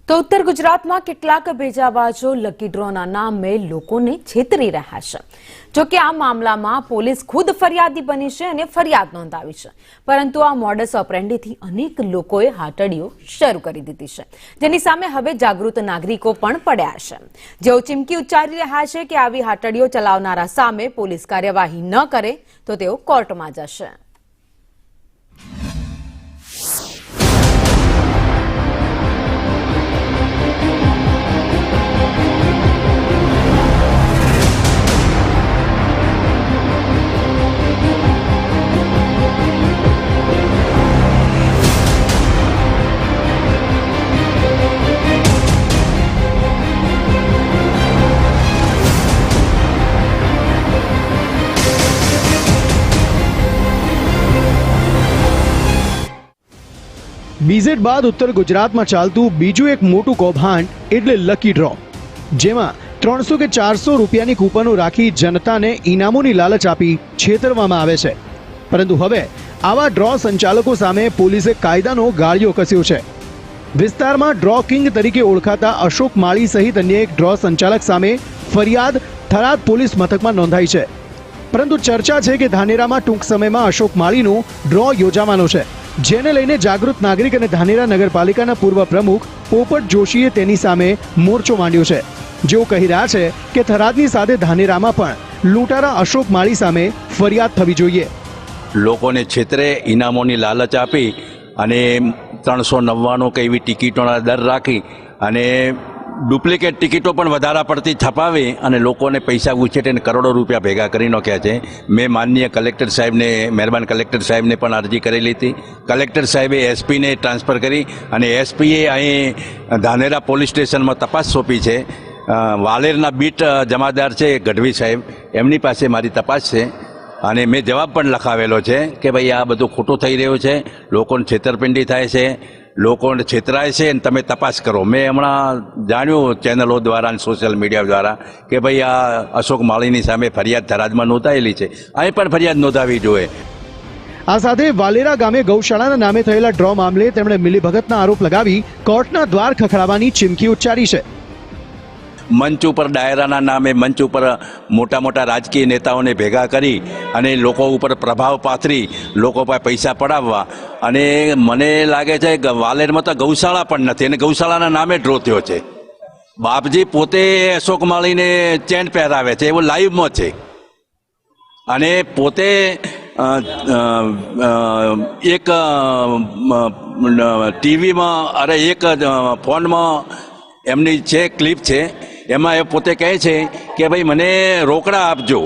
તો ઉત્તર ગુજરાતમાં કેટલાક ભેજાબાજો લકી ડ્રોના નામે લોકોને છેતરી રહ્યા છે। જો કે આ મામલામાં પોલીસ ખુદ ફરિયાદી બની છે અને ફરિયાદ નોંધાવી છે, પરંતુ આ મોડસ ઓપરેન્ડીથી અનેક લોકોએ હાટડીઓ શરૂ કરી દીધી છે, જેની સામે હવે જાગૃત નાગરિકો પણ પડ્યા છે, જેઓ ચીમકી ઉચ્ચારી રહ્યા છે કે આવી હાટડીઓ ચલાવનારા સામે પોલીસ કાર્યવાહી ન કરે તો તેઓ કોર્ટમાં જશે। બીઝેડ બાદ ઉત્તર ગુજરાતમાં ચાલતું બીજું એક મોટું કૌભાંડ એટલે લકી ડ્રો, જેમાં 300 કે 400 રૂપિયાની કૂપનો રાખી જનતાને ઇનામોની લાલચ આપી છેતરવામાં આવે છે। પરંતુ હવે આવા ડ્રો સંચાલકો સામે પોલીસે કાયદાનો ગાળિયો કસ્યો છે। વિસ્તારમાં ડ્રો કિંગ તરીકે ઓળખાતા અશોક માળી સહિત અન્ય એક ડ્રો સંચાલક સામે ફરિયાદ થરાદ પોલીસ મથકમાં નોંધાઈ છે, પરંતુ ચર્ચા છે કે ધાનેરામાં ટૂંક સમયમાં અશોક માળીનો ડ્રો યોજાવાનો છે, જેને લઈને જાગૃત નાગરિક અને ધાનેરા નગરપાલિકાના પૂર્વ પ્રમુખ પોપટ જોશીએ તેની સામે મોરચો માંડ્યો છે, જેઓ કહી રહ્યા છે કે થરાદની સાથે ધાનેરામાં પણ લૂંટારા અશોક માળી સામે ફરિયાદ થવી જોઈએ। લોકોને છેતરે, ઇનામોની લાલચ આપી અને 399 કે એવી ટિકિટોના દર રાખી અને ડુપ્લિકેટ ટિકિટો પણ વધારા પડતી છપાવી અને લોકોને પૈસા ઉછેટીને કરોડો રૂપિયા ભેગા કરી નાખ્યા છે। મેં માનનીય કલેક્ટર સાહેબને, મહેરબાન કલેક્ટર સાહેબને પણ અરજી કરેલી હતી। કલેક્ટર સાહેબે એસપીને ટ્રાન્સફર કરી અને એસપીએ અહીં ધાનેરા પોલીસ સ્ટેશનમાં તપાસ સોંપી છે। વાલેરના બીટ જમાદાર છે ગઢવી સાહેબ, એમની પાસે મારી તપાસ છે અને મેં જવાબ પણ લખાવેલો છે કે ભાઈ આ બધું ખોટું થઈ રહ્યું છે, લોકોને છેતરપિંડી થાય છે, લોકોને છેતરાય છે અને તમે તપાસ કરો। મેં હમણાં જાણ્યું ચેનલો દ્વારા અને સોશિયલ મીડિયા દ્વારા કે ભાઈ આ અશોક માળીની સામે ફરિયાદ થરાદમાં નોંધાયેલી છે, અહીં પણ ફરિયાદ નોંધાવી જોઈએ। આ સાથે વાલેરા ગામે ગૌશાળાના નામે થયેલા ડ્રો મામલે તેમણે મિલીભગતના આરોપ લગાવી કોર્ટના દ્વાર ખખડાવવાની ચીમકી ઉચ્ચારી છે। મંચ ઉપર ડાયરાના નામે મંચ ઉપર મોટા મોટા રાજકીય નેતાઓને ભેગા કરી અને લોકો ઉપર પ્રભાવ પાથરી લોકો પાસે પૈસા પડાવવા, અને મને લાગે છે કે વાલેરમાં તો ગૌશાળા પણ નથી અને ગૌશાળાના નામે ડ્રો થયો છે। બાપજી પોતે અશોક માળીને ચેન પહેરાવે છે, એવું લાઈવમાં છે, અને પોતે એક ટીવીમાં એક ફોનમાં એમની છે ક્લિપ છે, એમાં એ પોતે કહે છે કે ભાઈ મને રોકડા આપજો,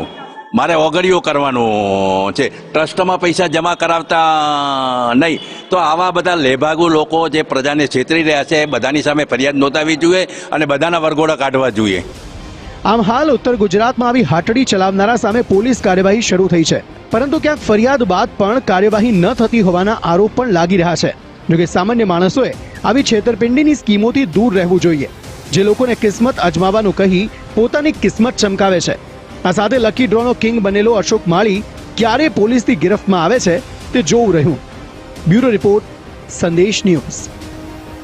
મારે ઓગળીઓ કરવાનું છે, ટ્રસ્ટમાં પૈસા જમા કરાવતા નહીં। તો આવા બધા લેભાગુ લોકો જે પ્રજાને છેતરી રહ્યા છે એ બધાની સામે ફરિયાદ નોંધાવવી જોઈએ અને બધાના વરઘોડા કાઢવા જોઈએ। આમ હાલ ઉત્તર ગુજરાતમાં આવી હાટડી ચલાવનારા સામે પોલીસ કાર્યવાહી શરૂ થઈ છે, પરંતુ ક્યાંક ફરિયાદ બાદ પણ કાર્યવાહી ન થતી હોવાના આરોપ પણ લાગી રહ્યા છે। જોકે સામાન્ય માણસોએ આવી છેતરપિંડીની સ્કીમોથી દૂર રહેવું જોઈએ, જે લોકોને કિસ્મત અજમાવવાનું કહી પોતાની કિસ્મત ચમકાવે છે। આ સાથે લકી ડ્રોનો કિંગ બનેલો અશોક માળી ક્યારે પોલીસની ગિરફ્તમાં આવે છે તે જોવું રહ્યું। બ્યુરો રિપોર્ટ, સંદેશ ન્યૂઝ।